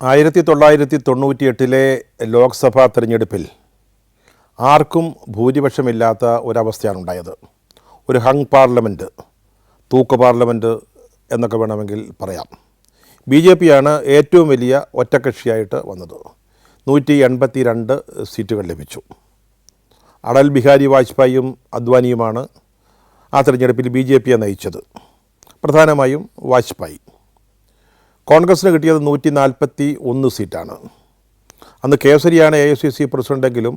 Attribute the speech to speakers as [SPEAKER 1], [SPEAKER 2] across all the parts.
[SPEAKER 1] 1998 ലോക്സഭാ തെരഞ്ഞെടുപ്പിൽ ആർക്കും ഭൂരിപക്ഷമില്ലാത്ത ഒരവസ്ഥയാണ് ഉണ്ടായത്. ഒരു ഹങ് പാർലമെൻറ്റ്, തൂക്ക് പാർലമെൻറ്റ് എന്നൊക്കെ വേണമെങ്കിൽ പറയാം. BJP ആണ് ഏറ്റവും വലിയ ഒറ്റക്കക്ഷിയായിട്ട് വന്നത്. 182 സീറ്റുകൾ ലഭിച്ചു. അടൽ ബിഹാരി വാജ്പേയിയും അദ്വാനിയുമാണ് ആ തെരഞ്ഞെടുപ്പിൽ BJPയെ നയിച്ചത്. പ്രധാനമായും വാജ്പേയി. കോൺഗ്രസ്സിന് കിട്ടിയത് 141 സീറ്റാണ്. അന്ന് കേസരിയാണ് AICC പ്രസിഡൻ്റെങ്കിലും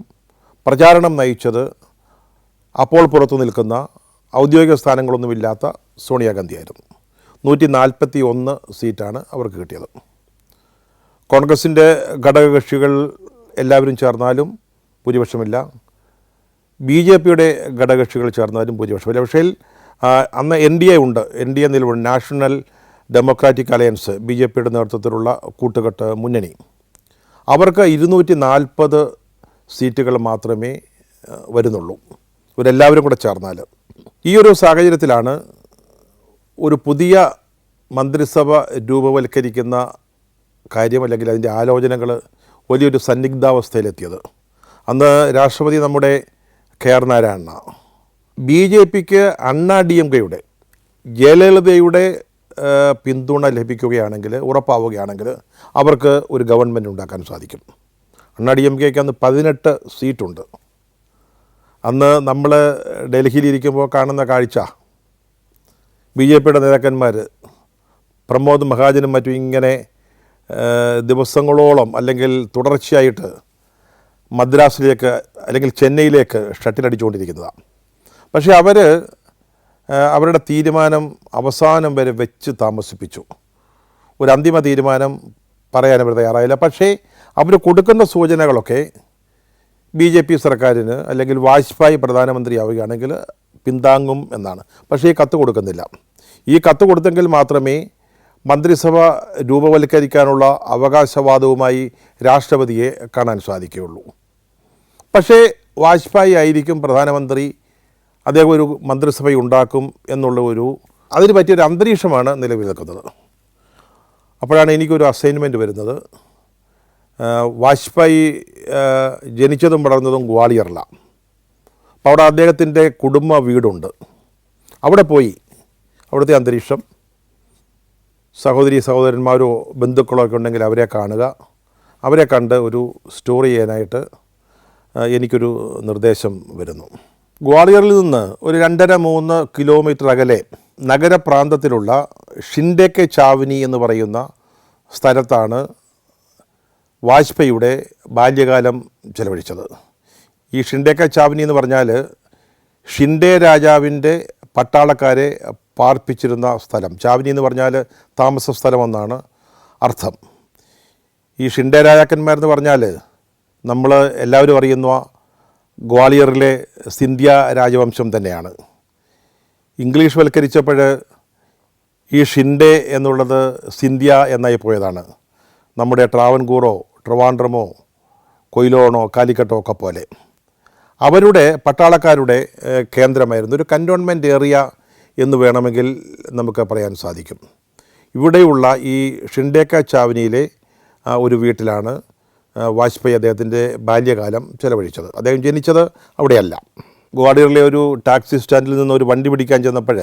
[SPEAKER 1] പ്രചാരണം നയിച്ചത് അപ്പോൾ പുറത്തു നിൽക്കുന്ന ഔദ്യോഗിക സ്ഥാനങ്ങളൊന്നുമില്ലാത്ത സോണിയാഗാന്ധിയായിരുന്നു. 141 സീറ്റാണ് അവർക്ക് കിട്ടിയത്. കോൺഗ്രസിൻ്റെ ഘടകകക്ഷികൾ എല്ലാവരും ചേർന്നാലും ഭൂരിപക്ഷമില്ല. BJPയുടെ ഘടകകക്ഷികൾ ചേർന്നാലും ഭൂരിപക്ഷമില്ല. പക്ഷേ അന്ന് NDA ഉണ്ട്. NDA നിലവിൽ നാഷണൽ ഡെമോക്രാറ്റിക് അലയൻസ്, BJPയുടെ നേതൃത്വത്തിലുള്ള കൂട്ടുകെട്ട് മുന്നണി. അവർക്ക് 240 സീറ്റുകൾ മാത്രമേ വരുന്നുള്ളൂ, ഇവരെല്ലാവരും കൂടെ ചേർന്നാൽ. ഈ ഒരു സാഹചര്യത്തിലാണ് ഒരു പുതിയ മന്ത്രിസഭ രൂപവൽക്കരിക്കുന്ന കാര്യം, അല്ലെങ്കിൽ അതിൻ്റെ ആലോചനകൾ വലിയൊരു സന്നിഗ്ധാവസ്ഥയിലെത്തിയത്. അന്ന് രാഷ്ട്രപതി നമ്മുടെ KR നാരായണ. BJPക്ക് അണ്ണാ DMKയുടെ ജയലളിതയുടെ പിന്തുണ ലഭിക്കുകയാണെങ്കിൽ, ഉറപ്പാവുകയാണെങ്കിൽ അവർക്ക് ഒരു ഗവൺമെൻറ് ഉണ്ടാക്കാൻ സാധിക്കും. അണ്ണാ DMKയ്ക്ക് അന്ന് 18 സീറ്റുണ്ട്. അന്ന് നമ്മൾ ഡൽഹിയിലിരിക്കുമ്പോൾ കാണുന്ന കാഴ്ച, BJPയുടെ നേതാക്കന്മാർ പ്രമോദ് മഹാജനും മറ്റും ഇങ്ങനെ ദിവസങ്ങളോളം അല്ലെങ്കിൽ തുടർച്ചയായിട്ട് മദ്രാസിലേക്ക് അല്ലെങ്കിൽ ചെന്നൈയിലേക്ക് ഷട്ടിലടിച്ചുകൊണ്ടിരിക്കുന്നതാണ്. പക്ഷേ അവരുടെ തീരുമാനം അവസാനം വരെ വെച്ച് താമസിപ്പിച്ചു. ഒരു അന്തിമ തീരുമാനം പറയാൻ അവർ തയ്യാറായില്ല. പക്ഷേ അവർ കൊടുക്കുന്ന സൂചനകളൊക്കെ BJP സർക്കാരിന് അല്ലെങ്കിൽ വാജ്പേയി പ്രധാനമന്ത്രിയാവുകയാണെങ്കിൽ പിന്താങ്ങും എന്നാണ്. പക്ഷേ ഈ കത്ത് കൊടുക്കുന്നില്ല. ഈ കത്ത് കൊടുത്തെങ്കിൽ മാത്രമേ മന്ത്രിസഭ രൂപവൽക്കരിക്കാനുള്ള അവകാശവാദവുമായി രാഷ്ട്രപതിയെ കാണാൻ സാധിക്കുകയുള്ളൂ. പക്ഷേ വാജ്പേയി ആയിരിക്കും പ്രധാനമന്ത്രി, അദ്ദേഹം ഒരു മന്ത്രിസഭ ഉണ്ടാക്കും എന്നുള്ള അതിന് പറ്റിയൊരു അന്തരീക്ഷമാണ് നിലവിൽ നിൽക്കുന്നത്. അപ്പോഴാണ് എനിക്കൊരു അസൈൻമെൻറ്റ് വരുന്നത്. വാജ്പേയി ജനിച്ചതും വളർന്നതും ഗ്വാളിയറിലാണ്. അപ്പോൾ അവിടെ അദ്ദേഹത്തിൻ്റെ കുടുംബ വീടുണ്ട്. അവിടെ പോയി അവിടുത്തെ അന്തരീക്ഷം, സഹോദരന്മാരോ ബന്ധുക്കളോ ഒക്കെ ഉണ്ടെങ്കിൽ അവരെ കാണുക. അവരെ കണ്ട് ഒരു സ്റ്റോറി ചെയ്യാനായിട്ട് എനിക്കൊരു നിർദ്ദേശം വരുന്നു. ഗ്വാളിയറിൽ നിന്ന് ഒരു 2.5-3 കിലോമീറ്റർ അകലെ നഗരപ്രാന്തത്തിലുള്ള ഷിൻഡെ ചാവനി എന്ന് പറയുന്ന സ്ഥലത്താണ് വാജ്പേയിയുടെ ബാല്യകാലം ചെലവഴിച്ചത്. ഈ ഷിൻഡെ ചാവനി എന്ന് പറഞ്ഞാൽ ഷിൻഡെ രാജാവിൻ്റെ പട്ടാളക്കാരെ പാർപ്പിച്ചിരുന്ന സ്ഥലം. ചാവനി എന്ന് പറഞ്ഞാൽ താമസ സ്ഥലമെന്നാണ് അർത്ഥം. ഈ ഷിൻഡെ രാജാക്കന്മാരെന്ന് പറഞ്ഞാൽ നമ്മൾ എല്ലാവരും അറിയുന്ന ഗ്വാളിയറിലെ സിന്ധ്യ രാജവംശം തന്നെയാണ്. ഇംഗ്ലീഷ് വൽക്കരിച്ചപ്പോൾ ഈ ഷിൻഡെ എന്നുള്ളത് സിന്ധ്യ എന്നായി പോയതാണ്. നമ്മുടെ ട്രാവൻകൂറോ ട്രിവാൻഡ്രമോ കൊയിലോണോ കാലിക്കട്ടോ ഒക്കെ പോലെ അവരുടെ പട്ടാളക്കാരുടെ കേന്ദ്രമായിരുന്നു. ഒരു കൻ്റോൺമെൻറ്റ് ഏരിയ എന്ന് വേണമെങ്കിൽ നമുക്ക് പറയാൻ സാധിക്കും. ഇവിടെയുള്ള ഈ ഷിൻഡെ ചാവനിയിലെ ഒരു വീട്ടിലാണ് വാജ്പേയി അദ്ദേഹത്തിൻ്റെ ബാല്യകാലം ചെലവഴിച്ചത്. അദ്ദേഹം ജനിച്ചത് അവിടെയല്ല. ഗ്വാളിയറിലെ ഒരു ടാക്സി സ്റ്റാൻഡിൽ നിന്ന് ഒരു വണ്ടി പിടിക്കാൻ ചെന്നപ്പോൾ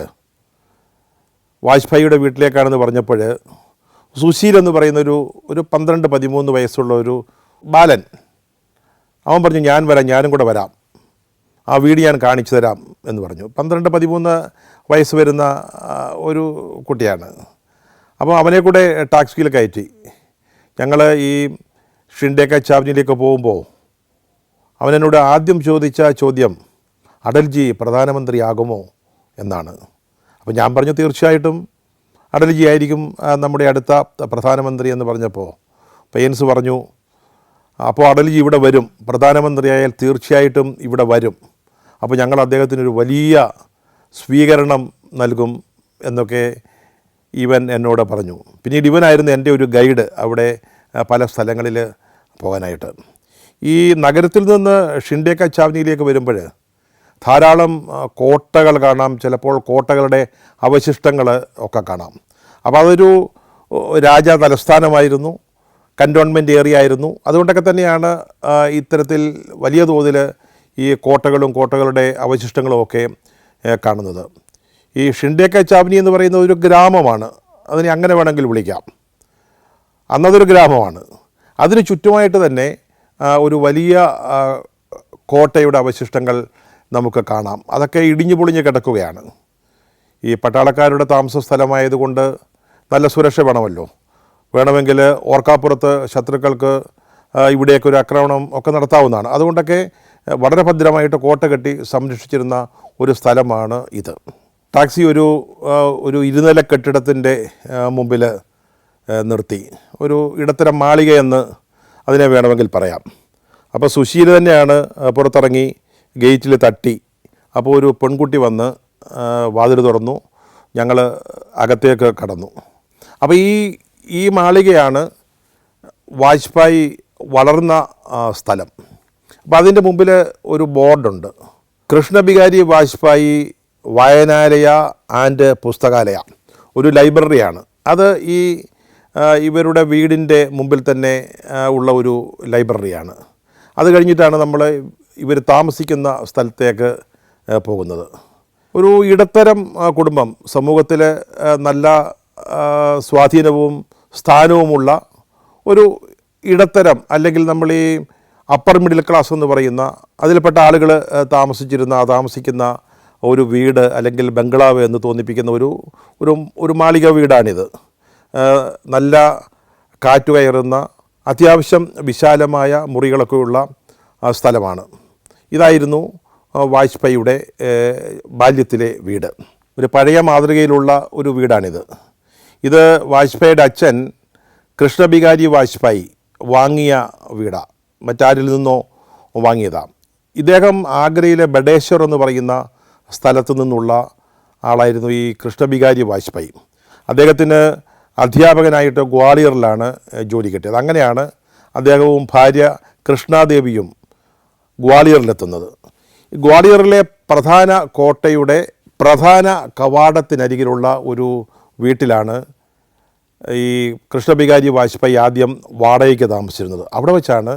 [SPEAKER 1] വാജ്പേയിയുടെ വീട്ടിലേക്കാണെന്ന് പറഞ്ഞപ്പോൾ സുശീൽ എന്ന് പറയുന്ന ഒരു 12-13 വയസ്സുള്ള ഒരു ബാലൻ, അവൻ പറഞ്ഞു ഞാൻ വരാം, ഞാനും കൂടെ വരാം, ആ വീട് ഞാൻ കാണിച്ചു തരാം എന്ന് പറഞ്ഞു. 12-13 വയസ്സ് വരുന്ന ഒരു കുട്ടിയാണ്. അപ്പോൾ അവനെ കൂടെ ടാക്സിയിൽ കയറ്റി ഞങ്ങൾ ഈ ഷിൻഡെ ചാവനിയിലേക്ക് പോകുമ്പോൾ അവനെന്നോട് ആദ്യം ചോദിച്ച ചോദ്യം അടൽജി പ്രധാനമന്ത്രിയാകുമോ എന്നാണ്. അപ്പോൾ ഞാൻ പറഞ്ഞു തീർച്ചയായിട്ടും അടൽജി ആയിരിക്കും നമ്മുടെ അടുത്ത പ്രധാനമന്ത്രി എന്ന് പറഞ്ഞപ്പോൾ പയ്യൻസ് പറഞ്ഞു അപ്പോൾ അടൽജി ഇവിടെ വരും, പ്രധാനമന്ത്രിയായാൽ തീർച്ചയായിട്ടും ഇവിടെ വരും, അപ്പോൾ ഞങ്ങൾ അദ്ദേഹത്തിനൊരു വലിയ സ്വീകരണം നൽകും എന്നൊക്കെ ഇവൻ എന്നോട് പറഞ്ഞു. പിന്നീട് ഇവനായിരുന്നു എൻ്റെ ഒരു ഗൈഡ് അവിടെ പല സ്ഥലങ്ങളിൽ പോകാനായിട്ട്. ഈ നഗരത്തിൽ നിന്ന് ഷിൻഡെ ചാവനിയിലേക്ക് വരുമ്പോൾ ധാരാളം കോട്ടകൾ കാണാം, ചിലപ്പോൾ കോട്ടകളുടെ അവശിഷ്ടങ്ങൾ ഒക്കെ കാണാം. അപ്പോൾ അതൊരു രാജ തലസ്ഥാനമായിരുന്നു. കൻ്റോൺമെൻറ്റ് ഏരിയ ആയിരുന്നു. അതുകൊണ്ടൊക്കെ തന്നെയാണ് ഇത്തരത്തിൽ വലിയ തോതിൽ ഈ കോട്ടകളുടെ അവശിഷ്ടങ്ങളും ഒക്കെ കാണുന്നത്. ഈ ഷിൻഡേ ചാവനി എന്ന് പറയുന്ന ഒരു ഗ്രാമമാണ്, അതിനെ അങ്ങനെ വേണമെങ്കിൽ വിളിക്കാം. അന്നതൊരു ഗ്രാമമാണ്. അതിന് ചുറ്റുമായിട്ട് തന്നെ ഒരു വലിയ കോട്ടയുടെ അവശിഷ്ടങ്ങൾ നമുക്ക് കാണാം. അതൊക്കെ ഇടിഞ്ഞു പൊളിഞ്ഞ് കിടക്കുകയാണ്. ഈ പട്ടാളക്കാരുടെ താമസ സ്ഥലമായതുകൊണ്ട് നല്ല സുരക്ഷ വേണമെങ്കിൽ ഓർക്കാപ്പുറത്ത് ശത്രുക്കൾക്ക് ഇവിടെയൊക്കെ ഒരു ആക്രമണം ഒക്കെ നടത്താവുന്നതാണ്. അതുകൊണ്ടൊക്കെ വളരെ ഭദ്രമായിട്ട് കോട്ട കെട്ടി സംരക്ഷിച്ചിരുന്ന ഒരു സ്ഥലമാണ് ഇത്. ടാക്സി ഒരു ഇരുനില കെട്ടിടത്തിൻ്റെ മുമ്പിൽ നിർത്തി, ഒരു ഇടത്തരം മാളികയെന്ന് അതിനെ വേണമെങ്കിൽ പറയാം. അപ്പോൾ സുശീല തന്നെയാണ് പുറത്തിറങ്ങി ഗേറ്റിൽ തട്ടി. അപ്പോൾ ഒരു പെൺകുട്ടി വന്ന് വാതിൽ തുറന്നു, ഞങ്ങൾ അകത്തേക്ക് കടന്നു. അപ്പോൾ ഈ മാളികയാണ് വാജ്പേയി വളർന്ന സ്ഥലം. അപ്പോൾ അതിൻ്റെ മുമ്പിൽ ഒരു ബോർഡുണ്ട്, കൃഷ്ണ ബിഹാരി വാജ്പേയി വായനാലയ ആൻഡ് പുസ്തകാലയ, ഒരു ലൈബ്രറിയാണ് അത്. ഇവരുടെ വീടിൻ്റെ മുമ്പിൽ തന്നെ ഉള്ള ഒരു ലൈബ്രറിയാണ്. അത് കഴിഞ്ഞിട്ടാണ് ഇവർ താമസിക്കുന്ന സ്ഥലത്തേക്ക് പോകുന്നത്. ഒരു ഇടത്തരം കുടുംബം, സമൂഹത്തിൽ നല്ല സ്വാധീനവും സ്ഥാനവുമുള്ള ഒരു ഇടത്തരം, അല്ലെങ്കിൽ നമ്മൾ ഈ അപ്പർ മിഡിൽ ക്ലാസ് എന്ന് പറയുന്ന അതിൽപ്പെട്ട ആളുകൾ താമസിക്കുന്ന ഒരു വീട് അല്ലെങ്കിൽ ബംഗ്ലാവ് എന്ന് തോന്നിപ്പിക്കുന്ന ഒരു മാളിക വീടാണിത്. നല്ല കാറ്റ് കയറുന്ന അത്യാവശ്യം വിശാലമായ മുറികളൊക്കെയുള്ള സ്ഥലമാണ്. ഇതായിരുന്നു വാജ്പേയിയുടെ ബാല്യത്തിലെ വീട്. ഒരു പഴയ മാതൃകയിലുള്ള ഒരു വീടാണിത്. ഇത് വാജ്പേയിയുടെ അച്ഛൻ കൃഷ്ണ ബിഹാരി വാജ്പേയി വാങ്ങിയ വീടാണ്, മറ്റാരിൽ നിന്നോ വാങ്ങിയതാണ്. ഇദ്ദേഹം ആഗ്രയിലെ ബഡേശ്വർ എന്ന് പറയുന്ന സ്ഥലത്തു നിന്നുള്ള ആളായിരുന്നു ഈ കൃഷ്ണ ബിഹാരി വാജ്പേയി. അദ്ദേഹത്തിന് അധ്യാപകനായിട്ട് ഗ്വാളിയറിലാണ് ജോലി കിട്ടിയത്. അങ്ങനെയാണ് അദ്ദേഹവും ഭാര്യ കൃഷ്ണാദേവിയും ഗ്വാളിയറിലെത്തുന്നത്. ഗ്വാളിയറിലെ പ്രധാന കോട്ടയുടെ പ്രധാന കവാടത്തിനരികിലുള്ള ഒരു വീട്ടിലാണ് ഈ കൃഷ്ണ ബിഹാരി വാജ്പേയി ആദ്യം വാടകയ്ക്ക് താമസിച്ചിരുന്നത്. അവിടെ വെച്ചാണ്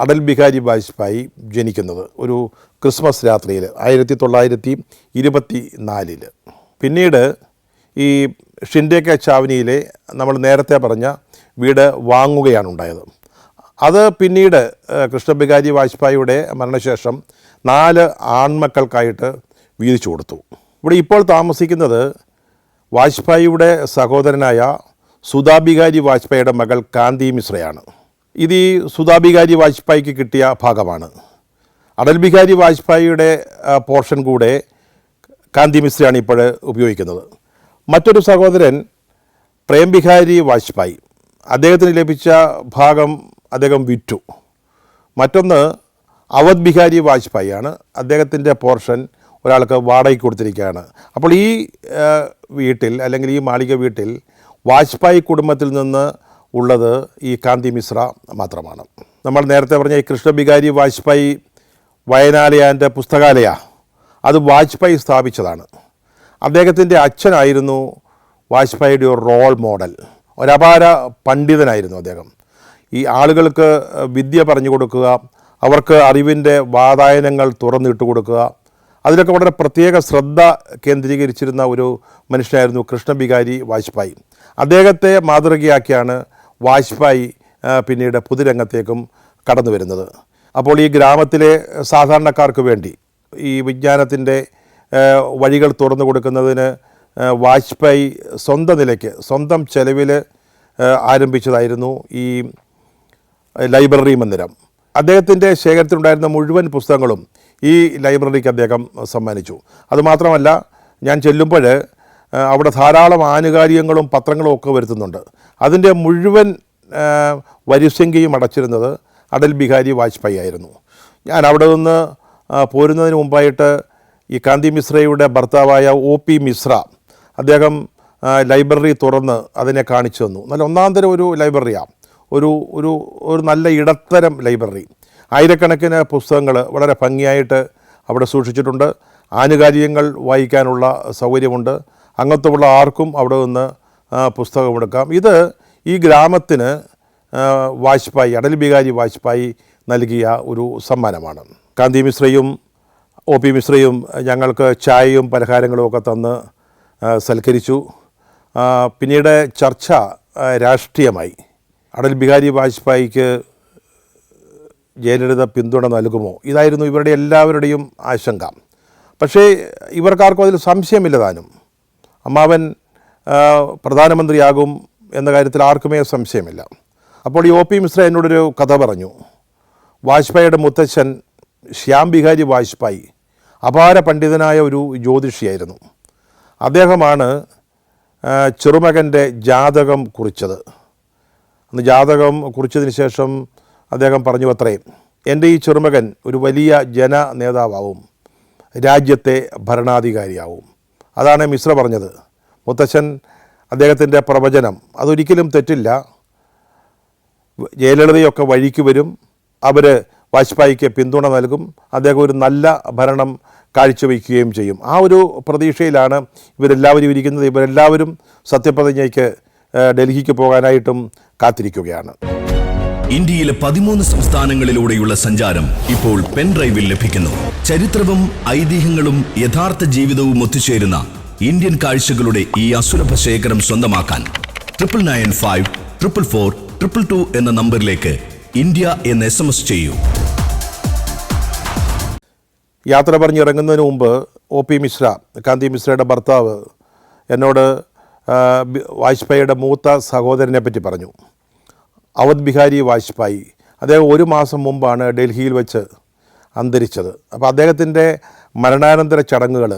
[SPEAKER 1] അടൽ ബിഹാരി വാജ്പേയി ജനിക്കുന്നത്, ഒരു ക്രിസ്മസ് രാത്രിയിൽ 1924. പിന്നീട് ഈ ഷിൻഡേ ചാവനിയിലെ നമ്മൾ നേരത്തെ പറഞ്ഞ വീട് വാങ്ങുകയാണ് ഉണ്ടായത്. അത് പിന്നീട് കൃഷ്ണ ബിഹാരി വാജ്പേയിയുടെ മരണശേഷം 4 ആൺമക്കൾക്കായിട്ട് വീതിച്ചു കൊടുത്തു. ഇവിടെ ഇപ്പോൾ താമസിക്കുന്നത് വാജ്പേയിയുടെ സഹോദരനായ സുധാ ബിഹാരി വാജ്പേയിയുടെ മകൾ കാന്തി മിശ്രയാണ്. ഇത് ഈ സുധാ ബിഹാരി വാജ്പേയിക്ക് കിട്ടിയ ഭാഗമാണ്. അടൽ ബിഹാരി വാജ്പേയിയുടെ പോർഷൻ കൂടെ കാന്തി മിശ്രയാണ് ഇപ്പോൾ ഉപയോഗിക്കുന്നത്. മറ്റൊരു സഹോദരൻ പ്രേം ബിഹാരി വാജ്പേയി, അദ്ദേഹത്തിന് ലഭിച്ച ഭാഗം അദ്ദേഹം വിറ്റു. മറ്റൊന്ന് അവധ് ബിഹാരി വാജ്പേയിയാണ്, അദ്ദേഹത്തിൻ്റെ പോർഷൻ ഒരാൾക്ക് വാടകയ്ക്ക് കൊടുത്തിരിക്കുകയാണ്. അപ്പോൾ ഈ വീട്ടിൽ, അല്ലെങ്കിൽ ഈ മാളിക വീട്ടിൽ വാജ്പേയി കുടുംബത്തിൽ നിന്ന് ഉള്ളത് ഈ കാന്തി മിശ്ര മാത്രമാണ്. നമ്മൾ നേരത്തെ പറഞ്ഞ ഈ കൃഷ്ണ ബിഹാരി വാജ്പേയി വായനാലയ ആൻഡ് പുസ്തകാലയ, അത് വാജ്പേയി സ്ഥാപിച്ചതാണ്. അദ്ദേഹത്തിൻ്റെ അച്ഛനായിരുന്നു വാജ്പേയിയുടെ ഒരു റോൾ മോഡൽ, ഒരപാര പണ്ഡിതനായിരുന്നു അദ്ദേഹം. ഈ ആളുകൾക്ക് വിദ്യ പറഞ്ഞു കൊടുക്കുക, അവർക്ക് അറിവിൻ്റെ വാതായനങ്ങൾ തുറന്നിട്ട് കൊടുക്കുക, അതിലൊക്കെ വളരെ പ്രത്യേക ശ്രദ്ധ കേന്ദ്രീകരിച്ചിരുന്ന ഒരു മനുഷ്യനായിരുന്നു കൃഷ്ണ ബിഹാരി വാജ്പേയി. അദ്ദേഹത്തെ മാതൃകയാക്കിയാണ് വാജ്പേയി പിന്നീട് പൊതുരംഗത്തേക്കും കടന്നു വരുന്നത്. അപ്പോൾ ഈ ഗ്രാമത്തിലെ സാധാരണക്കാർക്ക് വേണ്ടി ഈ വിജ്ഞാനത്തിൻ്റെ വഴികൾ തുറന്നു കൊടുക്കുന്നതിന് വാജ്പേയി സ്വന്തം നിലയ്ക്ക്, സ്വന്തം ചെലവിൽ ആരംഭിച്ചതായിരുന്നു ഈ ലൈബ്രറി മന്ദിരം. അദ്ദേഹത്തിൻ്റെ ശേഖരത്തിലുണ്ടായിരുന്ന മുഴുവൻ പുസ്തകങ്ങളും ഈ ലൈബ്രറിക്ക് അദ്ദേഹം സമ്മാനിച്ചു. അതുമാത്രമല്ല, ഞാൻ ചെല്ലുമ്പോൾ അവിടെ ധാരാളം ആനുകാലികങ്ങളും പത്രങ്ങളും ഒക്കെ വരുത്തുന്നുണ്ട്. അതിൻ്റെ മുഴുവൻ വരിസംഖ്യയും അടച്ചിരുന്നത് അടൽ ബിഹാരി വാജ്പേയി ആയിരുന്നു. ഞാൻ അവിടെ നിന്ന് പോരുന്നതിന് മുമ്പായിട്ട് ഈ കാന്തി മിശ്രയുടെ ഭർത്താവായ OP മിശ്ര, അദ്ദേഹം ലൈബ്രറി തുറന്ന് അതിനെ കാണിച്ചു തന്നു. നല്ല ഒന്നാന്തരം ഒരു ലൈബ്രറിയാണ്, ഒരു നല്ല ഇടത്തരം ലൈബ്രറി. ആയിരക്കണക്കിന് പുസ്തകങ്ങൾ വളരെ ഭംഗിയായിട്ട് അവിടെ സൂക്ഷിച്ചിട്ടുണ്ട്. ആനുകാലികങ്ങൾ വായിക്കാനുള്ള സൗകര്യമുണ്ട്. അങ്ങനത്തെയുള്ള ആർക്കും അവിടെ നിന്ന് പുസ്തകമെടുക്കാം. ഇത് ഈ ഗ്രാമത്തിന് വാജ്പേയി, അടൽ ബിഹാരി വാജ്പേയി നൽകിയ ഒരു സമ്മാനമാണ്. കാന്തി മിശ്രയും OP മിശ്രയും ഞങ്ങൾക്ക് ചായയും പലഹാരങ്ങളും ഒക്കെ തന്ന് സൽക്കരിച്ചു. പിന്നീട് ചർച്ച രാഷ്ട്രീയമായി. അടൽ ബിഹാരി വാജ്പേയിക്ക് ജയലളിത പിന്തുണ നൽകുമോ? ഇതായിരുന്നു ഇവരുടെ എല്ലാവരുടെയും ആശങ്ക. പക്ഷേ ഇവർക്കാർക്കും അതിൽ സംശയമില്ല താനും. അമ്മാവൻ പ്രധാനമന്ത്രിയാകും എന്ന കാര്യത്തിൽ ആർക്കുമേ സംശയമില്ല. അപ്പോൾ ഈ OP മിശ്ര എന്നോടൊരു കഥ പറഞ്ഞു. വാജ്പേയിയുടെ മുത്തച്ഛൻ ശ്യാം ബിഹാരി വാജ്പേയി അപാര പണ്ഡിതനായ ഒരു ജ്യോതിഷിയായിരുന്നു. അദ്ദേഹമാണ് ചെറുമകൻ്റെ ജാതകം കുറിച്ചത്. അന്ന് ജാതകം കുറിച്ചതിന് ശേഷം അദ്ദേഹം പറഞ്ഞു അത്രേ, എൻ്റെ ഈ ചെറുമകൻ ഒരു വലിയ ജനനേതാവാവും, രാജ്യത്തെ ഭരണാധികാരിയാവും. അതാണ് മിശ്ര പറഞ്ഞത്. മുത്തച്ഛൻ അദ്ദേഹത്തിൻ്റെ പ്രവചനം അതൊരിക്കലും തെറ്റില്ല. ജയലളിതയൊക്കെ വഴിക്ക് വരും, അവർ വാജ്പേയിക്ക് പിന്തുണ നൽകും, അദ്ദേഹം ഒരു നല്ല ഭരണം കാഴ്ചവെക്കുകയും ചെയ്യും. ആ ഒരു പ്രതീക്ഷയിലാണ് ഇവരെല്ലാവരും ഇരിക്കുന്നത്. ഇവരെല്ലാവരും സത്യപ്രതിജ്ഞയ്ക്ക് ഡൽഹിക്ക് പോകാനായിട്ടും കാത്തിരിക്കുകയാണ്.
[SPEAKER 2] ഇന്ത്യയിലെ 13 സംസ്ഥാനങ്ങളിലൂടെയുള്ള സഞ്ചാരം ഇപ്പോൾ പെൻഡ്രൈവിൽ ലഭിക്കുന്നു. ചരിത്രവും ഐതിഹ്യങ്ങളും യഥാർത്ഥ ജീവിതവും ഒത്തുചേരുന്ന ഇന്ത്യൻ കാഴ്ചകളുടെ ഈ അസുലഭ ശേഖരം സ്വന്തമാക്കാൻ 9955444222 എന്ന നമ്പറിലേക്ക് ഇന്ത്യ എന്ന് SMS ചെയ്യൂ.
[SPEAKER 1] യാത്ര പറഞ്ഞിറങ്ങുന്നതിന് മുമ്പ് OP മിശ്ര, കാന്തി മിശ്രയുടെ ഭർത്താവ്, എന്നോട് വാജ്പേയിയുടെ മൂത്ത സഹോദരനെ പറ്റി പറഞ്ഞു. അവധ് ബിഹാരി വാജ്പേയി. അദ്ദേഹം 1 മാസം മുമ്പാണ് ഡൽഹിയിൽ വെച്ച് അന്തരിച്ചത്. അപ്പോൾ അദ്ദേഹത്തിൻ്റെ മരണാനന്തര ചടങ്ങുകൾ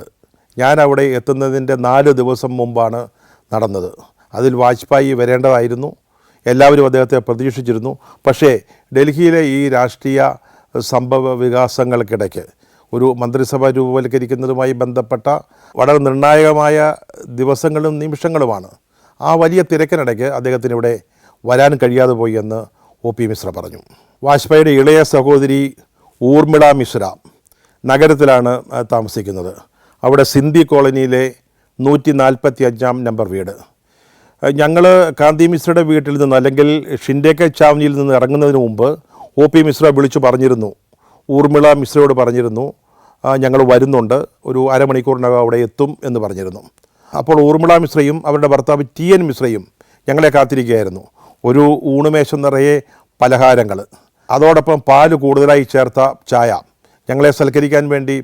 [SPEAKER 1] ഞാൻ അവിടെ എത്തുന്നതിൻ്റെ 4 ദിവസം മുമ്പാണ് നടന്നത്. അതിൽ വാജ്പേയി വരേണ്ടതായിരുന്നു. എല്ലാവരും അദ്ദേഹത്തെ പ്രതീക്ഷിച്ചിരുന്നു. പക്ഷേ ഡൽഹിയിലെ ഈ രാഷ്ട്രീയ സംഭവ വികാസങ്ങൾക്കിടയ്ക്ക് ഒരു മന്ത്രിസഭ രൂപവൽക്കരിക്കുന്നതുമായി ബന്ധപ്പെട്ട വളരെ നിർണായകമായ ദിവസങ്ങളും നിമിഷങ്ങളുമാണ്. ആ വലിയ തിരക്കിനിടയ്ക്ക് അദ്ദേഹത്തിന് ഇവിടെ വരാൻ കഴിയാതെ പോയി എന്ന് OP മിശ്ര പറഞ്ഞു. വാജ്പേയിയുടെ ഇളയ സഹോദരി ഊർമിള മിശ്ര നഗരത്തിലാണ് താമസിക്കുന്നത്. അവിടെ സിന്ധി കോളനിയിലെ 145 നമ്പർ വീട്. ഞങ്ങൾ കാന്തി മിശ്രയുടെ വീട്ടിൽ നിന്ന്, അല്ലെങ്കിൽ ഷിൻഡേക്കെ ചാവനിയിൽ നിന്ന് ഇറങ്ങുന്നതിന് മുമ്പ് OP മിശ്ര വിളിച്ചു പറഞ്ഞിരുന്നു, ഊർമിള മിശ്രയോട് പറഞ്ഞിരുന്നു, ഞങ്ങൾ വരുന്നുണ്ട്, ഒരു അരമണിക്കൂറിനകം അവിടെ എത്തും എന്ന് പറഞ്ഞിരുന്നു. അപ്പോൾ ഊർമിള മിശ്രയും അവരുടെ ഭർത്താവ് TN മിശ്രയും ഞങ്ങളെ കാത്തിരിക്കുകയായിരുന്നു. ഒരു ഊണുമേശം നിറയെ പലഹാരങ്ങൾ, അതോടൊപ്പം പാല് കൂടുതലായി ചേർത്ത ചായ ഞങ്ങളെ സൽക്കരിക്കാൻ വേണ്ടി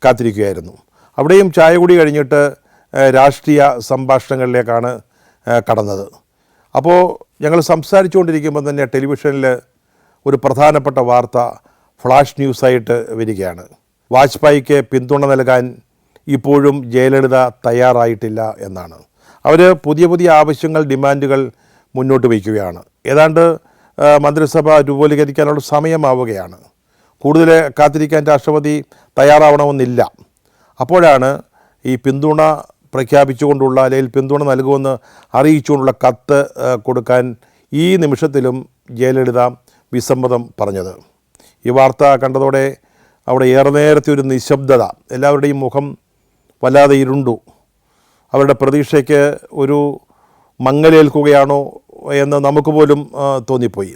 [SPEAKER 1] കാത്തിരിക്കുകയായിരുന്നു. അവിടെയും ചായ കൂടി കഴിഞ്ഞിട്ട് രാഷ്ട്രീയ സംഭാഷണങ്ങളിലേക്കാണ് കടന്നത്. അപ്പോൾ ഞങ്ങൾ സംസാരിച്ചുകൊണ്ടിരിക്കുമ്പോൾ തന്നെ ടെലിവിഷനിൽ ഒരു പ്രധാനപ്പെട്ട വാർത്ത ഫ്ലാഷ് ന്യൂസായിട്ട് വരികയാണ്. വാജ്പേയിക്ക് പിന്തുണ നൽകാൻ ഇപ്പോഴും ജയലളിത തയ്യാറായിട്ടില്ല എന്നാണ്. അവർ പുതിയ പുതിയ ആവശ്യങ്ങൾ, ഡിമാൻഡുകൾ മുന്നോട്ട് വയ്ക്കുകയാണ്. ഏതാണ്ട് മന്ത്രിസഭ രൂപവൽക്കരിക്കാനുള്ള സമയമാവുകയാണ്. കൂടുതൽ കാത്തിരിക്കാൻ രാഷ്ട്രപതി തയ്യാറാവണമെന്നില്ല. അപ്പോഴാണ് ഈ പിന്തുണ പ്രഖ്യാപിച്ചുകൊണ്ടുള്ള, അല്ലെങ്കിൽ പിന്തുണ നൽകുമെന്ന് അറിയിച്ചുകൊണ്ടുള്ള കത്ത് കൊടുക്കാൻ ഈ നിമിഷത്തിലും ജയലളിത വിസമ്മതം പറഞ്ഞത്. ഈ വാർത്ത കണ്ടതോടെ അവിടെ ഏറെ നേരത്തെ ഒരു നിശബ്ദത, എല്ലാവരുടെയും മുഖം വല്ലാതെ ഇരുണ്ടു. അവരുടെ പ്രതീക്ഷയ്ക്ക് ഒരു മങ്ങലേൽക്കുകയാണോ എന്ന് നമുക്ക് പോലും തോന്നിപ്പോയി.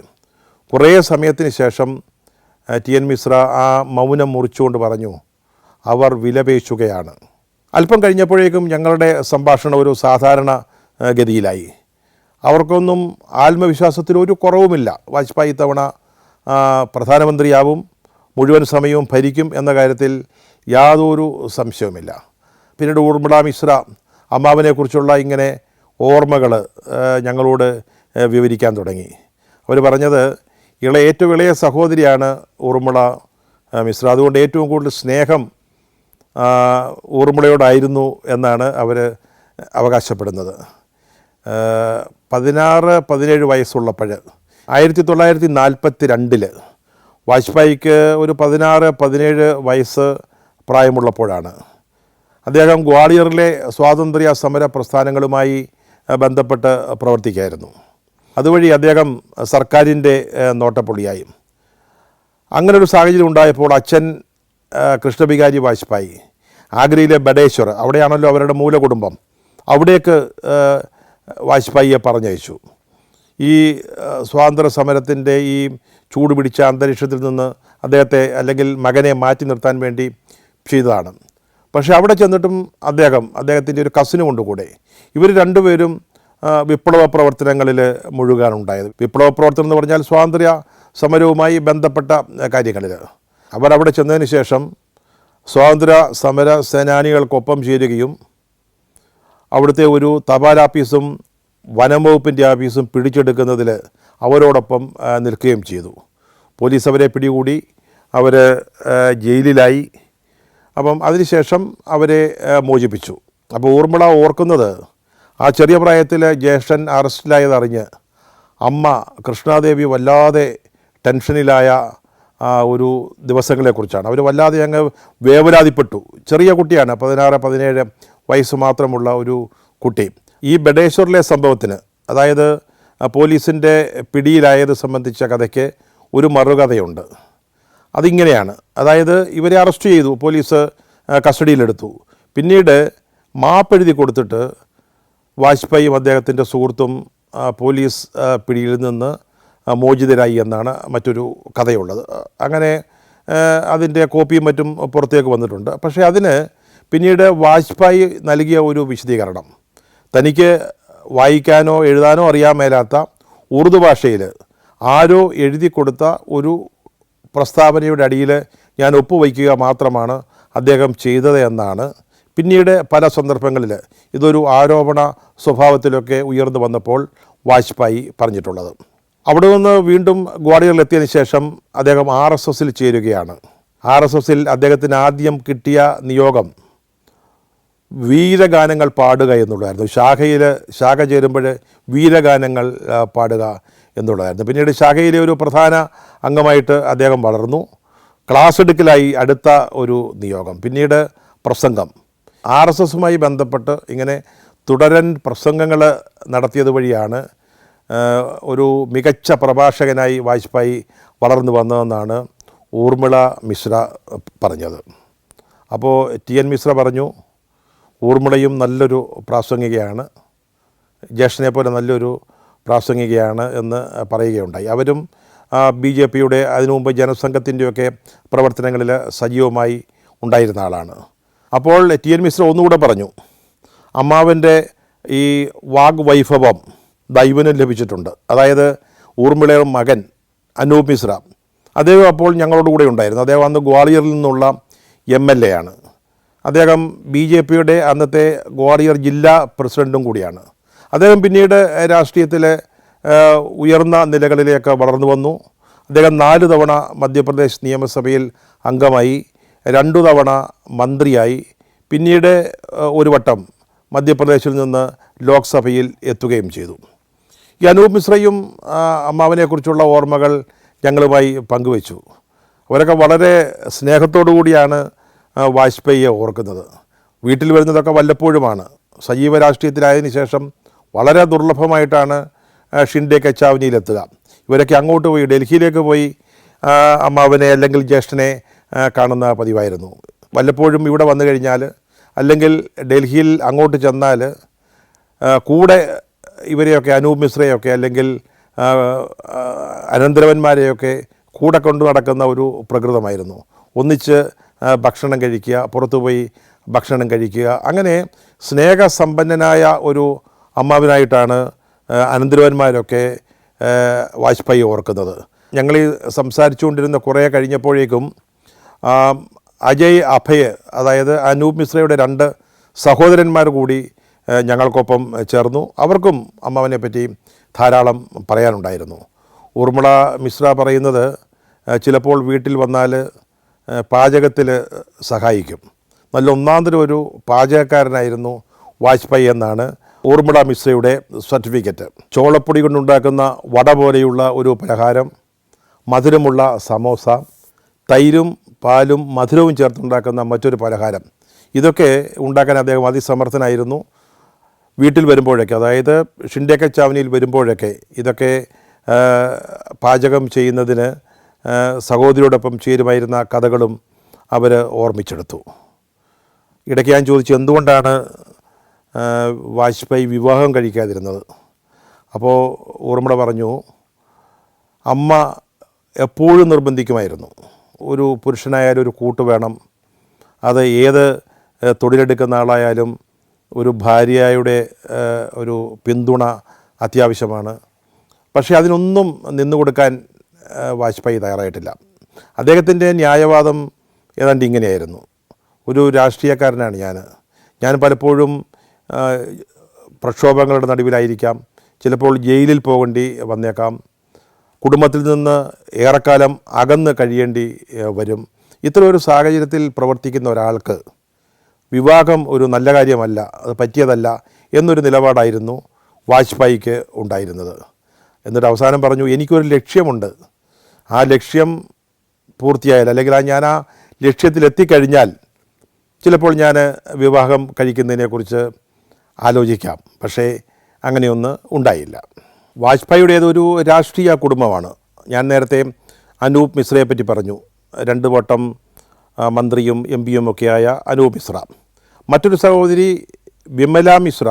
[SPEAKER 1] കുറേ സമയത്തിന് ശേഷം TN മിശ്ര ആ മൗനം മുറിച്ചുകൊണ്ട് പറഞ്ഞു, അവർ വിലപേശുകയാണ്. അല്പം കഴിഞ്ഞപ്പോഴേക്കും ഞങ്ങളുടെ സംഭാഷണം ഒരു സാധാരണ ഗതിയിലായി. അവർക്കൊന്നും ആത്മവിശ്വാസത്തിൽ ഒരു കുറവുമില്ല. വാജ്പേയി തവണ പ്രധാനമന്ത്രിയാവും, മുഴുവൻ സമയവും ഭരിക്കും എന്ന കാര്യത്തിൽ യാതൊരു സംശയവുമില്ല. പിന്നീട് ഊർമിള മിശ്ര അമ്മാവനെക്കുറിച്ചുള്ള ഇങ്ങനെ ഓർമ്മകൾ ഞങ്ങളോട് വിവരിക്കാൻ തുടങ്ങി. അവർ പറഞ്ഞത് ഏറ്റവും ഇളയ സഹോദരിയാണ് ഊർമിള മിശ്ര, അതുകൊണ്ട് ഏറ്റവും കൂടുതൽ സ്നേഹം ഊർമിളയോടായിരുന്നു എന്നാണ് അവർ അവകാശപ്പെടുന്നത്. 16-17 വയസ്സുള്ളപ്പോൾ 1942 വാജ്പേയിക്ക് ഒരു 16-17 വയസ്സ് പ്രായമുള്ളപ്പോഴാണ്. അദ്ദേഹം ഗ്വാളിയറിലെ സ്വാതന്ത്ര്യ സമര പ്രസ്ഥാനങ്ങളുമായി ബന്ധപ്പെട്ട് പ്രവർത്തിക്കുകയായിരുന്നു. അതുവഴി അദ്ദേഹം സർക്കാരിൻ്റെ നോട്ടപ്പുള്ളിയായി. അങ്ങനൊരു സാഹചര്യം ഉണ്ടായപ്പോൾ അച്ഛൻ കൃഷ്ണബിഹാരി വാജ്പേയി ആഗ്രയിലെ ബഡേശ്വർ, അവിടെയാണല്ലോ അവരുടെ മൂലകുടുംബം, അവിടേക്ക് വാജ്പേയിയെ പറഞ്ഞയച്ചു. ഈ സ്വാതന്ത്ര്യ സമരത്തിൻ്റെ ഈ ചൂട് പിടിച്ച അന്തരീക്ഷത്തിൽ നിന്ന് അദ്ദേഹത്തെ അല്ലെങ്കിൽ മകനെ മാറ്റി നിർത്താൻ വേണ്ടി ചെയ്തതാണ്. പക്ഷേ അവിടെ ചെന്നിട്ടും അദ്ദേഹത്തിൻ്റെ ഒരു കസിനും കൊണ്ട് കൂടെ ഇവർ രണ്ടുപേരും വിപ്ലവ പ്രവർത്തനങ്ങളിൽ മുഴുകാനുണ്ടായത്. വിപ്ലവ പ്രവർത്തനം എന്ന് പറഞ്ഞാൽ സ്വാതന്ത്ര്യ സമരവുമായി ബന്ധപ്പെട്ട കാര്യങ്ങളിൽ. അവരവിടെ ചെന്നതിന് ശേഷം സ്വാതന്ത്ര്യ സമര സേനാനികൾക്കൊപ്പം ചേരുകയും അവിടുത്തെ ഒരു തപാൽ ഓഫീസും വനം വകുപ്പിൻ്റെ ഓഫീസും പിടിച്ചെടുക്കുന്നതിൽ അവരോടൊപ്പം നിൽക്കുകയും ചെയ്തു. പോലീസ് അവരെ പിടികൂടി, അവർ ജയിലിലായി. അപ്പം അതിനുശേഷം അവരെ മോചിപ്പിച്ചു. അപ്പോൾ ഊർമിള ഓർക്കുന്നത് ആ ചെറിയ പ്രായത്തിൽ ജ്യേഷ്ഠൻ അറസ്റ്റിലായതറിഞ്ഞ് അമ്മ കൃഷ്ണാദേവി വല്ലാതെ ടെൻഷനിലായ ഒരു ദിവസങ്ങളെക്കുറിച്ചാണ്. അവർ വല്ലാതെ അങ്ങ് വേവലാതിപ്പെട്ടു. ചെറിയ കുട്ടിയാണ്, 16-17 വയസ്സ് മാത്രമുള്ള ഒരു കുട്ടി. ഈ ബഡേശ്വറിലെ സംഭവത്തിന്, അതായത് പോലീസിൻ്റെ പിടിയിലായത് സംബന്ധിച്ച കഥയ്ക്ക് ഒരു മറുകഥയുണ്ട്. അതിങ്ങനെയാണ്. അതായത് ഇവരെ അറസ്റ്റ് ചെയ്തു, പോലീസ് കസ്റ്റഡിയിലെടുത്തു. പിന്നീട് മാപ്പെഴുതി കൊടുത്തിട്ട് വാജ്പേയിയും അദ്ദേഹത്തിൻ്റെ സുഹൃത്തും പോലീസ് പിടിയിൽ നിന്ന് മോചിതരായി എന്നാണ് മറ്റൊരു കഥയുള്ളത്. അങ്ങനെ അതിൻ്റെ കോപ്പിയും മറ്റും പുറത്തേക്ക് വന്നിട്ടുണ്ട്. പക്ഷേ അതിന് പിന്നീട് വാജ്പേയി നൽകിയ ഒരു വിശദീകരണം, തനിക്ക് വായിക്കാനോ എഴുതാനോ അറിയാൻ മേലാത്ത ഉറുദു ഭാഷയിൽ ആരോ എഴുതി കൊടുത്ത ഒരു പ്രസ്താവനയുടെ അടിയിൽ ഞാൻ ഒപ്പുവയ്ക്കുക മാത്രമാണ് അദ്ദേഹം ചെയ്തത് എന്നാണ് പിന്നീട് പല സന്ദർഭങ്ങളിൽ ഇതൊരു ആരോപണ സ്വഭാവത്തിലൊക്കെ ഉയർന്നു വന്നപ്പോൾ വാജ്പേയി പറഞ്ഞിട്ടുള്ളത്. അവിടെ നിന്ന് വീണ്ടും ഗ്വാളിയറിലെത്തിയതിന് ശേഷം അദ്ദേഹം RSSൽ ചേരുകയാണ്. RSSൽ അദ്ദേഹത്തിന് ആദ്യം കിട്ടിയ നിയോഗം വീരഗാനങ്ങൾ പാടുക എന്നുള്ളതായിരുന്നു. ശാഖ ചേരുമ്പോൾ വീരഗാനങ്ങൾ പാടുക എന്നുള്ളതായിരുന്നു. പിന്നീട് ശാഖയിലെ ഒരു പ്രധാന അംഗമായിട്ട് അദ്ദേഹം വളർന്നു. ക്ലാസ് എടുക്കലായി അടുത്ത ഒരു നിയോഗം. പിന്നീട് പ്രസംഗം. RSSുമായി ബന്ധപ്പെട്ട് ഇങ്ങനെ തുടരൻ പ്രസംഗങ്ങൾ നടത്തിയത് വഴിയാണ് ഒരു മികച്ച പ്രഭാഷകനായി വാജ്പേയി വളർന്നു വന്നതെന്നാണ് ഊർമിള മിശ്ര പറഞ്ഞത്. അപ്പോൾ TN മിശ്ര പറഞ്ഞു, ഊർമിളയും നല്ലൊരു പ്രാസംഗികയാണ്, ജ്യേഷ്ഠനെ പോലെ നല്ലൊരു പ്രാസംഗികയാണ് എന്ന് പറയുകയുണ്ടായി. അവരും BJPയുടെ അതിനു മുമ്പ് ജനസംഘത്തിൻ്റെയൊക്കെ പ്രവർത്തനങ്ങളിൽ സജീവമായി ഉണ്ടായിരുന്ന ആളാണ്. അപ്പോൾ TN മിശ്ര ഒന്നുകൂടെ പറഞ്ഞു, അമ്മാവൻ്റെ ഈ വാഗ്വൈഭവം ദൈവനും ലഭിച്ചിട്ടുണ്ട്. അതായത് ഊർമിളയുടെ മകൻ അനൂപ് മിശ്ര, അദ്ദേഹം അപ്പോൾ ഞങ്ങളോട് കൂടെ ഉണ്ടായിരുന്നു. അദ്ദേഹം അന്ന് ഗ്വാളിയറിൽ നിന്നുള്ള MLA ആണ്. അദ്ദേഹം BJPയുടെ അന്നത്തെ ഗ്വാളിയർ ജില്ലാ പ്രസിഡൻറ്റും കൂടിയാണ്. അദ്ദേഹം പിന്നീട് രാഷ്ട്രീയത്തിൽ ഉയർന്ന നിലകളിലേക്ക് വളർന്നു വന്നു. അദ്ദേഹം 4 തവണ മധ്യപ്രദേശ് നിയമസഭയിൽ അംഗമായി, 2 തവണ മന്ത്രിയായി, പിന്നീട് ഒരു വട്ടം മധ്യപ്രദേശിൽ നിന്ന് ലോക്സഭയിൽ എത്തുകയും ചെയ്തു. ഈ അനൂപ് മിശ്രയും അമ്മാവനെക്കുറിച്ചുള്ള ഓർമ്മകൾ ഞങ്ങളുമായി പങ്കുവച്ചു. അവരൊക്കെ വളരെ സ്നേഹത്തോടു കൂടിയാണ് വാജ്പേയിയെ ഓർക്കുന്നത്. വീട്ടിൽ വരുന്നതൊക്കെ വല്ലപ്പോഴുമാണ്. സജീവ രാഷ്ട്രീയത്തിലായതിനു ശേഷം വളരെ ദുർലഭമായിട്ടാണ് ഷിൻഡെ കച്ചാവനിയിലെത്തുക. ഇവരൊക്കെ അങ്ങോട്ട് പോയി, ഡൽഹിയിലേക്ക് പോയി അമ്മാവനെ അല്ലെങ്കിൽ ജ്യേഷ്ഠനെ കാണുന്ന പതിവായിരുന്നു. വല്ലപ്പോഴും ഇവിടെ വന്നു കഴിഞ്ഞാൽ അല്ലെങ്കിൽ ഡൽഹിയിൽ അങ്ങോട്ട് ചെന്നാൽ കൂടെ ഇവരെയൊക്കെ അനൂപ് മിശ്രയൊക്കെ അല്ലെങ്കിൽ അനന്തരവന്മാരെയൊക്കെ കൂടെ കൊണ്ടു നടക്കുന്ന ഒരു പ്രകൃതമായിരുന്നു. ഒന്നിച്ച് ഭക്ഷണം കഴിക്കുക, പുറത്തുപോയി ഭക്ഷണം കഴിക്കുക, അങ്ങനെ സ്നേഹസമ്പന്നനായ ഒരു അമ്മാവനായിട്ടാണ് അനന്തരവന്മാരൊക്കെ വാജ്പേയി ഓർക്കുന്നത്. ഞങ്ങൾ സംസാരിച്ചുകൊണ്ടിരുന്ന കുറേ കഴിഞ്ഞപ്പോഴേക്കും അജയ് അഭയ്, അതായത് അനൂപ് മിശ്രയുടെ 2 സഹോദരന്മാർ കൂടി ഞങ്ങൾക്കൊപ്പം ചേർന്നു. അവർക്കും അമ്മാവനെ പറ്റി ധാരാളം പറയാനുണ്ടായിരുന്നു. ഊർമിള മിശ്ര പറയുന്നത് ചിലപ്പോൾ വീട്ടിൽ വന്നാൽ പാചകത്തിൽ സഹായിക്കും. നല്ല ഒന്നാന്തരം ഒരു പാചകക്കാരനായിരുന്നു വാജ്പേയി എന്നാണ് ഊർമിള മിശ്രയുടെ സർട്ടിഫിക്കറ്റ്. ചോളപ്പൊടി കൊണ്ടുണ്ടാക്കുന്ന വട പോലെയുള്ള ഒരു പലഹാരം, മധുരമുള്ള സമോസ, തൈരും പാലും മധുരവും ചേർത്തുണ്ടാക്കുന്ന മറ്റൊരു പലഹാരം, ഇതൊക്കെ ഉണ്ടാക്കാൻ അദ്ദേഹം അതിസമർത്ഥനായിരുന്നു. വീട്ടിൽ വരുമ്പോഴൊക്കെ, അതായത് ഷിൻഡെ കച്ചാവനിയിൽ വരുമ്പോഴൊക്കെ ഇതൊക്കെ പാചകം ചെയ്യുന്നതിന് സഹോദരിയോടൊപ്പം ചേരുമായിരുന്ന കഥകളും അവർ ഓർമ്മിച്ചെടുത്തു. ഇടയ്ക്ക് ഞാൻ ചോദിച്ചു, എന്തുകൊണ്ടാണ് വാജ്പേയി വിവാഹം കഴിക്കാതിരുന്നത്? അപ്പോൾ ഊർമിള പറഞ്ഞു, അമ്മ എപ്പോഴും നിർബന്ധിക്കുമായിരുന്നു, ഒരു പുരുഷനായാലും ഒരു കൂട്ട് വേണം, അത് ഏത് തൊഴിലെടുക്കുന്ന ആളായാലും ഒരു ഭാര്യയുടെ ഒരു പിന്തുണ അത്യാവശ്യമാണ്. പക്ഷേ അതിനൊന്നും നിന്നു കൊടുക്കാൻ വാജ്പേയി തയ്യാറായിട്ടില്ല. അദ്ദേഹത്തിൻ്റെ ന്യായവാദം ഏതാണ്ട് ഇങ്ങനെയായിരുന്നു. ഒരു രാഷ്ട്രീയക്കാരനാണ് ഞാൻ പലപ്പോഴും പ്രക്ഷോഭങ്ങളുടെ നടുവിലായിരിക്കാം, ചിലപ്പോൾ ജയിലിൽ പോകേണ്ടി വന്നേക്കാം, കുടുംബത്തിൽ നിന്ന് ഏറെക്കാലം അകന്ന് കഴിയേണ്ടി വരും. ഇത്തരം ഒരു സാഹചര്യത്തിൽ പ്രവർത്തിക്കുന്ന ഒരാൾക്ക് വിവാഹം ഒരു നല്ല കാര്യമല്ല, അത് പറ്റിയതല്ല എന്നൊരു നിലപാടായിരുന്നു വാജ്പേയിക്ക് ഉണ്ടായിരുന്നത്. എന്നിട്ട് അവസാനം പറഞ്ഞു, എനിക്കൊരു ലക്ഷ്യമുണ്ട്, ആ ലക്ഷ്യം പൂർത്തിയായാൽ, അല്ലെങ്കിൽ ഞാൻ ആ ലക്ഷ്യത്തിലെത്തിക്കഴിഞ്ഞാൽ ചിലപ്പോൾ ഞാൻ വിവാഹം കഴിക്കുന്നതിനെക്കുറിച്ച് ആലോചിക്കാം. പക്ഷേ അങ്ങനെയൊന്നും ഉണ്ടായില്ല. വാജ്പേയിയുടേതൊരു രാഷ്ട്രീയ കുടുംബമാണ്. ഞാൻ നേരത്തെ അനൂപ് മിശ്രയെ പറ്റി പറഞ്ഞു, 2 വട്ടം മന്ത്രിയും MP ഒക്കെയായ അനൂപ് മിശ്ര. മറ്റൊരു സഹോദരി വിമല മിശ്ര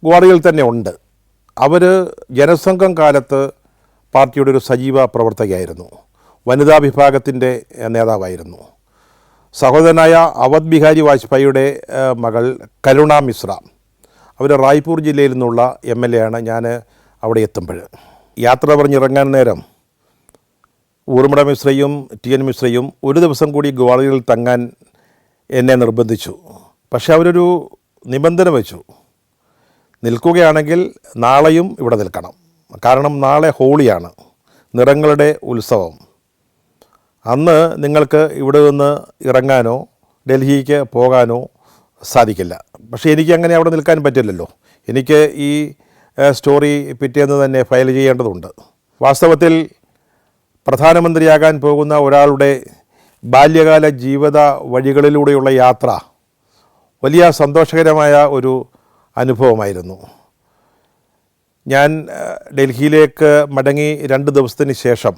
[SPEAKER 1] ഗോവയിൽ തന്നെ ഉണ്ട്. അവർ ജനസംഘം കാലത്ത് പാർട്ടിയുടെ ഒരു സജീവ പ്രവർത്തകയായിരുന്നു, വനിതാ വിഭാഗത്തിൻ്റെ നേതാവായിരുന്നു. സഹോദരനായ അവധ് ബിഹാരി വാജ്പേയിയുടെ മകൾ കരുണ മിശ്ര, അവർ റായ്പൂർ ജില്ലയിൽ നിന്നുള്ള MLA ആണ്. ഞാൻ അവിടെ എത്തുമ്പോൾ യാത്ര പറഞ്ഞിറങ്ങാൻ നേരം ഊർമിള മിശ്രയും TN മിശ്രയും ഒരു ദിവസം കൂടി ഗ്വാളിയറിൽ തങ്ങാൻ എന്നെ നിർബന്ധിച്ചു. പക്ഷെ അവരൊരു നിബന്ധന വെച്ചു, നിൽക്കുകയാണെങ്കിൽ നാളെയും ഇവിടെ നിൽക്കണം, കാരണം നാളെ ഹോളിയാണ്, നിറങ്ങളുടെ ഉത്സവം. അന്ന് നിങ്ങൾക്ക് ഇവിടെ നിന്ന് ഇറങ്ങാനോ ഡൽഹിക്ക് പോകാനോ സാധിക്കില്ല. പക്ഷേ എനിക്ക് അങ്ങനെ അവിടെ നിൽക്കാൻ പറ്റില്ലല്ലോ, എനിക്ക് ഈ സ്റ്റോറി പിറ്റേന്ന് തന്നെ ഫയൽ ചെയ്യേണ്ടതുണ്ട്. വാസ്തവത്തിൽ പ്രധാനമന്ത്രിയാകാൻ പോകുന്ന ഒരാളുടെ ബാല്യകാല ജീവിത വഴികളിലൂടെയുള്ള യാത്ര വലിയ സന്തോഷകരമായ ഒരു അനുഭവമായിരുന്നു. ഞാൻ ഡൽഹിയിലേക്ക് മടങ്ങി 2 ദിവസത്തിന് ശേഷം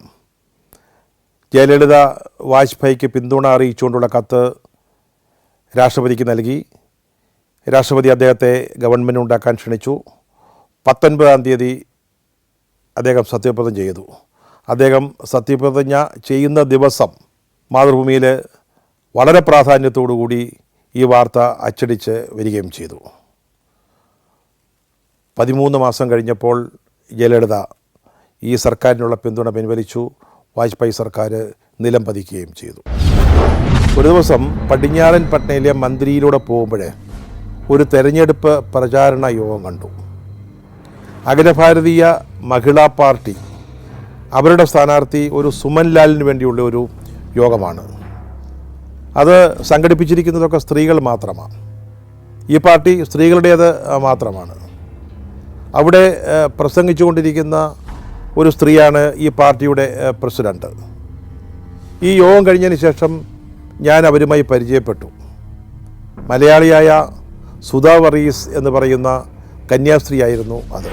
[SPEAKER 1] ജയലളിത വാജ്പേയിക്ക് പിന്തുണ അറിയിച്ചുകൊണ്ടുള്ള കത്ത് രാഷ്ട്രപതിക്ക് നൽകി. രാഷ്ട്രപതി അദ്ദേഹത്തെ ഗവൺമെൻറ് ഉണ്ടാക്കാൻ ക്ഷണിച്ചു. 19-ാം തീയതി അദ്ദേഹം സത്യപ്രതിജ്ഞ ചെയ്തു. അദ്ദേഹം സത്യപ്രതിജ്ഞ ചെയ്യുന്ന ദിവസം മാതൃഭൂമിയിൽ വളരെ പ്രാധാന്യത്തോടുകൂടി ഈ വാർത്ത അച്ചടിച്ച് വരികയും ചെയ്തു. 13 മാസം കഴിഞ്ഞപ്പോൾ ജയലളിത ഈ സർക്കാരിനുള്ള പിന്തുണ പിൻവലിച്ചു. വാജ്പേയി സർക്കാർ നിലം പതിക്കുകയും ചെയ്തു. ഒരു ദിവസം പടിഞ്ഞാറൻ പട്നയിലെ മന്ത്രിയിലൂടെ പോകുമ്പോൾ ഒരു തെരഞ്ഞെടുപ്പ് പ്രചാരണ യോഗം കണ്ടു. അഖിലഭാരതീയ മഹിളാ പാർട്ടി അവരുടെ സ്ഥാനാർത്ഥി ഒരു സുമൻ ലാലിന് വേണ്ടിയുള്ള ഒരു യോഗമാണ്. അത് സംഘടിപ്പിച്ചിരിക്കുന്നതൊക്കെ സ്ത്രീകൾ മാത്രമാണ്. ഈ പാർട്ടി സ്ത്രീകളുടേത് മാത്രമാണ്. അവിടെ പ്രസംഗിച്ചുകൊണ്ടിരിക്കുന്ന ഒരു സ്ത്രീയാണ് ഈ പാർട്ടിയുടെ പ്രസിഡൻറ്റ്. ഈ യോഗം കഴിഞ്ഞതിന് ശേഷം ഞാൻ അവരുമായി പരിചയപ്പെട്ടു. മലയാളിയായ സുധാ വർഗീസ് എന്ന് പറയുന്ന കന്യാസ്ത്രീയായിരുന്നു അത്.